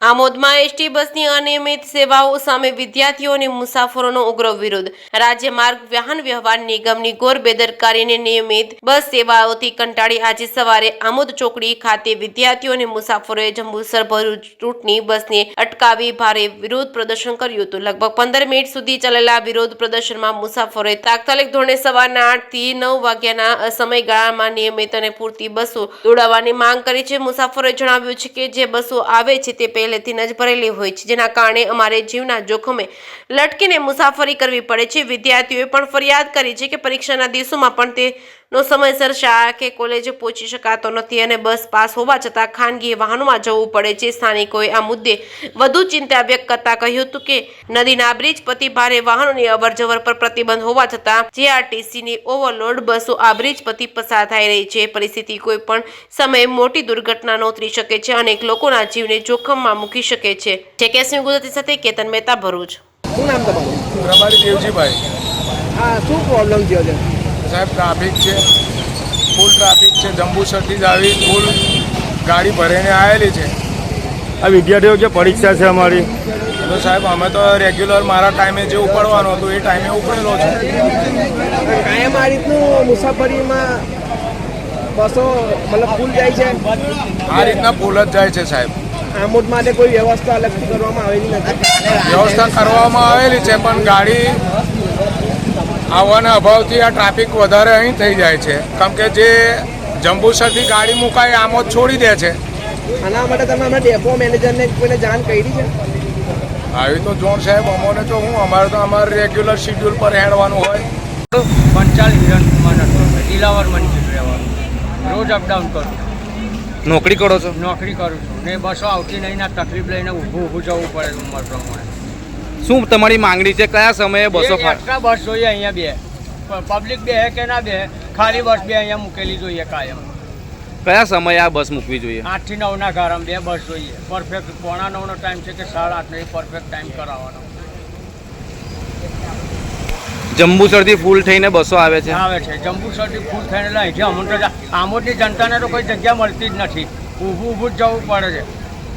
આમોદમાં ST બસની અનિયમિત સેવાઓ સામે વિદ્યાર્થીઓ અને મુસાફરોનો ઉગ્ર વિરોધ। રાજ્ય માર્ગ વાહન વ્યવહાર નિગમની ઘોર બેદરકારીને નિયમિત બસ સેવાઓથી કંટાળી આજે સવારે આમોદ ચોકડી ખાતે વિદ્યાર્થીઓ અને મુસાફરોએ જંબુસર ભરૂચ રૂટની બસને અટકાવી ભારે વિરોધ પ્રદર્શન કર્યું હતું। લગભગ 15 મિનિટ સુધી ચાલેલા વિરોધ પ્રદર્શનમાં મુસાફરોએ તાત્કાલિક ધોરણે સવારના 8 થી 9 વાગ્યાના સમયગાળામાં નિયમિત અને પૂરતી બસો દોડાવવાની માંગ કરી છે। મુસાફરોએ જણાવ્યું છે કે જે બસો આવે છે તે પહેલેથી જ ભરેલી હોય છે, જેના કારણે અમારે જીવના જોખમે લટકીને મુસાફરી કરવી પડે છે। વિદ્યાર્થીઓએ પણ ફરિયાદ કરી છે કે પરીક્ષાના દિવસોમાં પણ તેનો સમયસર શાળા કે કોલેજે પહોંચી શકાતો નથી અને બસ પાસ હોવા છતાં ખાનગી વાહનોમાં જવું પડે છે। સ્થાનિકોએ આ મુદ્દે વધુ ચિંતા વ્યક્ત કરતા કહ્યું હતું કે નદીના બ્રિજ પરથી ભારે વાહનોની અવરજવર પર પ્રતિબંધ હોવા છતાં જીઆરટીસીની ઓવરલોડ બસો આ બ્રિજ પરથી પસાર થઈ રહી છે। પરિસ્થિતિ કોઈ પણ સમયે મોટી દુર્ઘટના નોતરી શકે છે, અનેક લોકોના જીવને જોખમમાં મૂકી શકે છે। ટેકેસમી ગુજરાતી સાથે કેતન મહેતા, ભરૂચ। શું નામ તમારું? રબારી દેવજીભાઈ। હા, શું પ્રોબ્લેમ થયો છે સાહેબ? ટ્રાફિક છે, ફૂલ ટ્રાફિક છે। જંબુસરથી જ આવી ફૂલ ગાડી ભરીને આવેલી છે। આ વિદ્યાર્થીઓ જે પરીક્ષા છે અમારી, તો સાહેબ અમે તો રેગ્યુલર મારા ટાઈમે જે ઉપડવાનું હતું એ ટાઈમે ઉપડેલો છું। કાયમ આ રીતનું મુસાફરીમાં બસો મતલબ ફૂલ જાય છે? આ રીતના ફૂલ જ જાય છે સાહેબ। આમોદ માટે કોઈ વ્યવસ્થા અલગથી કરવામાં આવેલી નથી? વ્યવસ્થા કરવામાં આવેલી છે પણ ગાડી આવવાના અભાવથી આ ટ્રાફિક વધારે અહીં થઈ જાય છે, કેમ કે જે જંબુસરથી ગાડી મુકાય આમોદ છોડી દે છે। આના માટે તમે હમણાં ડેપો મેનેજરને કોઈને જાણ કરી છે? આવી તો જોણ સાહેબ અમોને તો અમારે તો અમારે રેગ્યુલર શિડ્યુલ પર હેડવાનું હોય। પંચાલ હિરણકુમાર નટવરભાઈ, દિલાવર મંદિર રહેવાનું, રોજ અપડાઉન કરું। નોકરી કરો છો? નોકરી કરું છું ને બસો આવતી નહીં ના તકલીફ લઈને ઊભું જવું પડે ઉંમર પ્રમાણે। શું તમારી માંગણી છે? કયા સમયે બસો એક્સ્ટ્રા બસ જોઈએ અહીંયા બે, પબ્લિક બે કે ના બે, ખાલી બસ બે અહીંયા મૂકેલી જોઈએ કાયમ। કયા સમયે આ બસ મૂકવી જોઈએ? 8 થી 9 ના ગારામાં બે બસ જોઈએ, પરફેક્ટ 8:45 નો ટાઈમ છે કે 8:30 નો પરફેક્ટ ટાઈમ કરાવવાનો। જંબુસરથી ફૂલ થઈને બસો આવે છે? આવે છે જંબુસરથી ફૂલ થઈને લઈ છે। અમુક તો આમોદની જનતાને તો કોઈ જગ્યા મળતી જ નથી, ઊભું જ જવું પડે છે।